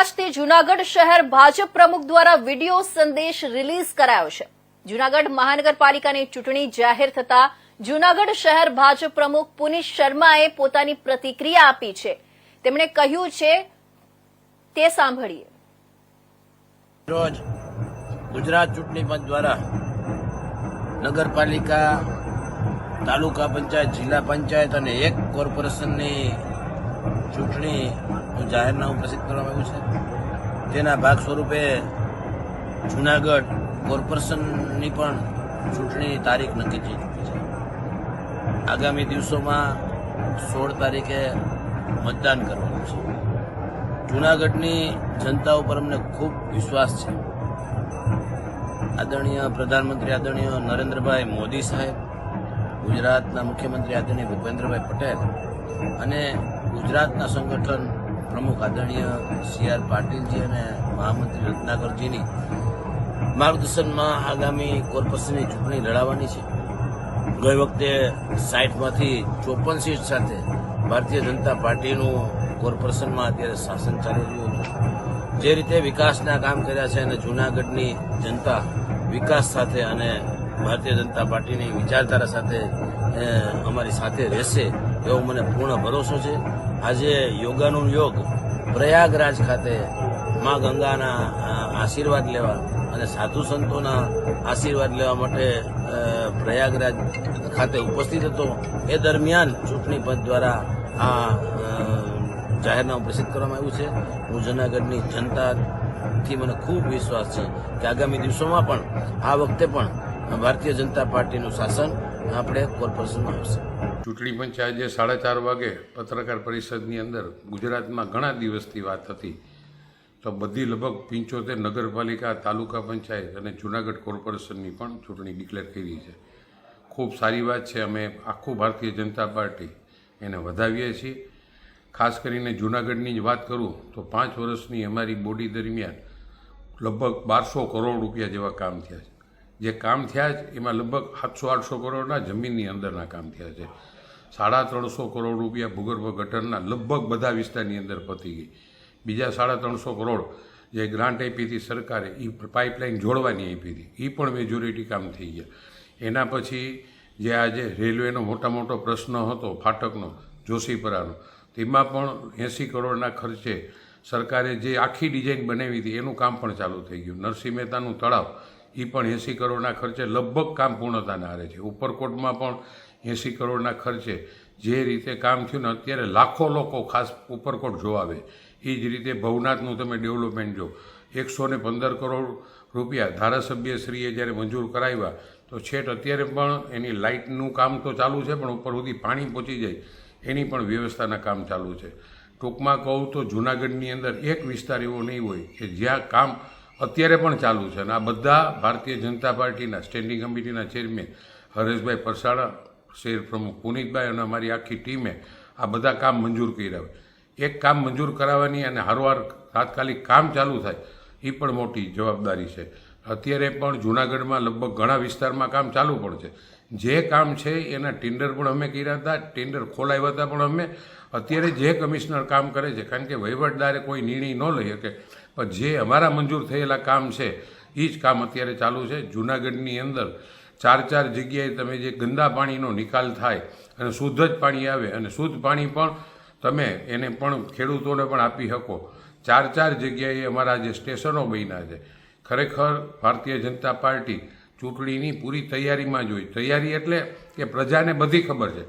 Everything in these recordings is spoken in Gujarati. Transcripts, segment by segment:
આજથી જૂનાગઢ શહેર ભાજપ પ્રમુખ દ્વારા વિડીયો સંદેશ રિલીઝ કરાયો છે। જૂનાગઢ મહાનગરપાલિકાની ચૂંટણી જાહેર થતા જૂનાગઢ શહેર ભાજપ પ્રમુખ પુનીત શર્માએ પોતાની પ્રતિક્રિયા આપી છે। તેમણે કહ્યું છે તે સાંભળીએ। રોજ ગુજરાત ચૂંટણી પંચ દ્વારા નગરપાલિકા, તાલુકા પંચાયત, જિલ્લા પંચાયત અને એક કોર્પોરેશનની ચૂંટણીનું જાહેરનામું પ્રસિદ્ધ કરવામાં આવ્યું છે। જેના ભાગ સ્વરૂપે જૂનાગઢ કોર્પોરેશનની પણ ચૂંટણી તારીખ નક્કી થઈ ચૂકી છે। આગામી દિવસોમાં 16 તારીખે મતદાન કરવાનું છે। જૂનાગઢની જનતા ઉપર અમને ખૂબ વિશ્વાસ છે। આદરણીય પ્રધાનમંત્રી આદરણીય નરેન્દ્રભાઈ મોદી સાહેબ, ગુજરાતના મુખ્યમંત્રી આદરણીય ભૂપેન્દ્રભાઈ પટેલ અને ગુજરાતના સંગઠન પ્રમુખ આદરણીય CR પાટીલજી અને મહામંત્રી રત્નાકરજીની માર્ગદર્શનમાં આગામી કોર્પોરેશનની ચૂંટણી લડાવવાની છે। ગઈ વખતે 60માંથી 54 સીટ સાથે ભારતીય જનતા પાર્ટીનું કોર્પોરેશનમાં અત્યારે શાસન ચાલી રહ્યું હતું। જે રીતે વિકાસના કામ કર્યા છે અને જૂનાગઢની જનતા વિકાસ સાથે અને ભારતીય જનતા પાર્ટીની વિચારધારા સાથે અમારી સાથે રહેશે એવો મને પૂર્ણ ભરોસો છે। આજે યોગાનું યોગ પ્રયાગરાજ ખાતે મા ગંગાના આશીર્વાદ લેવા અને સાધુ સંતોના આશીર્વાદ લેવા માટે પ્રયાગરાજ ખાતે ઉપસ્થિત હતો। એ દરમિયાન ચૂંટણી પંચ દ્વારા આ જાહેરનામું પ્રસિદ્ધ કરવામાં આવ્યું છે। હું જૂનાગઢની જનતાથી મને ખૂબ વિશ્વાસ છે કે આગામી દિવસોમાં પણ આ વખતે પણ ભારતીય જનતા પાર્ટીનું શાસન આપણે કોર્પોરેશનમાં આવશે। ચૂંટણી પંચે આજે 4:30 વાગે પત્રકાર પરિષદની અંદર ગુજરાતમાં ઘણા દિવસથી વાત હતી તો બધી લગભગ 75 નગરપાલિકા, તાલુકા પંચાયત અને જૂનાગઢ કોર્પોરેશનની પણ ચૂંટણી ડિક્લેર કરી છે। ખૂબ સારી વાત છે। અમે આખું ભારતીય જનતા પાર્ટી એને વધાવીએ છીએ। ખાસ કરીને જૂનાગઢની જ વાત કરું તો 5 વર્ષની અમારી બોડી દરમિયાન લગભગ 1200 કરોડ રૂપિયા જેવા કામ થયા છે। જે કામ થયા છે એમાં લગભગ 700-800 કરોડના જમીનની અંદરના કામ થયા છે। 350 કરોડ રૂપિયા ભૂગર્ભ ગટરના લગભગ બધા વિસ્તારની અંદર પતી ગઈ। બીજા 350 કરોડ જે ગ્રાન્ટ આપી હતી સરકારે, એ પાઇપલાઇન જોડવાની આપી હતી, એ પણ મેજોરિટી કામ થઈ ગયા। એના પછી જે આજે રેલવેનો મોટો પ્રશ્ન હતો ફાટકનો, જોશીપરાનો, તેમાં પણ 80 કરોડના ખર્ચે સરકારે જે આખી ડિઝાઇન બનાવી હતી એનું કામ પણ ચાલુ થઈ ગયું। નરસિંહ મહેતાનું તળાવ, એ પણ 80 કરોડના ખર્ચે લગભગ કામ પૂર્ણતાના આરે છે। ઉપરકોટમાં પણ 80 કરોડના ખર્ચે જે રીતે કામ થયું ને અત્યારે લાખો લોકો ખાસ ઉપરકોટ જોવા આવે। એ જ રીતે ભવનાથનું તમે ડેવલપમેન્ટ જો, 115 કરોડ રૂપિયા ધારાસભ્યશ્રીએ જ્યારે મંજૂર કરાવ્યા તો છેટ અત્યારે પણ એની લાઇટનું કામ તો ચાલુ છે, પણ ઉપર સુધી પાણી પહોંચી જાય એની પણ વ્યવસ્થાના કામ ચાલુ છે। ટૂંકમાં કહું તો જૂનાગઢની અંદર એક વિસ્તાર એવો નહીં હોય કે જ્યાં કામ અત્યારે પણ ચાલુ છે। અને આ બધા ભારતીય જનતા પાર્ટીના સ્ટેન્ડિંગ કમિટીના ચેરમેન હરેશભાઈ પરસાણા, શહેર પ્રમુખ પુનિતભાઈ અને અમારી આખી ટીમે આ બધા કામ મંજૂર કર્યા હોય। એક કામ મંજૂર કરાવવાની અને હારવાર તાત્કાલિક કામ ચાલુ થાય એ પણ મોટી જવાબદારી છે। અત્યારે પણ જૂનાગઢમાં લગભગ ઘણા વિસ્તારમાં કામ ચાલુ પણ છે। જે કામ છે એના ટેન્ડર પણ અમે કર્યા હતા, ટેન્ડર ખોલાવ્યા હતા, પણ અમે અત્યારે જે કમિશનર કામ કરે છે, કારણ કે વહીવટદારે કોઈ નિર્ણય ન લઈ શકે, પણ જે અમારા મંજૂર થયેલા કામ છે એ જ કામ અત્યારે ચાલુ છે। જૂનાગઢની અંદર 4 જગ્યાએ તમે જે ગંદા પાણીનો નિકાલ થાય અને શુદ્ધ જ પાણી આવે અને શુદ્ધ પાણી પણ તમે એને પણ ખેડૂતોને પણ આપી શકો। 4 જગ્યાએ અમારા જે સ્ટેશનો બન્યા છે। ખરેખર ભારતીય જનતા પાર્ટી ચૂંટણીની પૂરી તૈયારીમાં જ હોય। તૈયારી એટલે કે પ્રજાને બધી ખબર છે।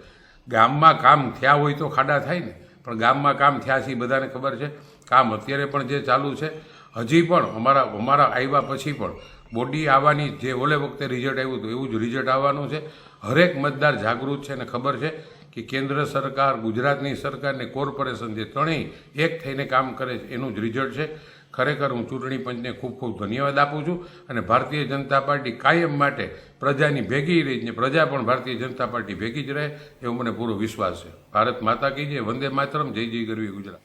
ગામમાં કામ થયા હોય તો ખાડા થાય ને, પણ ગામમાં કામ થયા છે એ બધાને ખબર છે। કામ અત્યારે પણ જે ચાલુ છે, હજી પણ અમારા આવ્યા પછી પણ બોડી આવવાની, જે ઓલે વખતે રિઝલ્ટ આવ્યું હતું એવું જ રિઝલ્ટ આવવાનું છે। હરેક મતદાર જાગૃત છે અને ખબર છે કે કેન્દ્ર સરકાર, ગુજરાતની સરકાર ને કોર્પોરેશન જે ત્રણેય એક થઈને કામ કરે છે એનું જ રિઝલ્ટ છે। ખરેખર હું ચૂંટણી પંચને ખૂબ ધન્યવાદ આપું છું અને ભારતીય જનતા પાર્ટી કાયમ માટે પ્રજાની ભેગી રહી ને પ્રજા પણ ભારતીય જનતા પાર્ટી ભેગી જ રહે એવો મને પૂરો વિશ્વાસ છે। ભારત માતા કી જય, વંદે માતરમ, જય જય ગરવી ગુજરાત।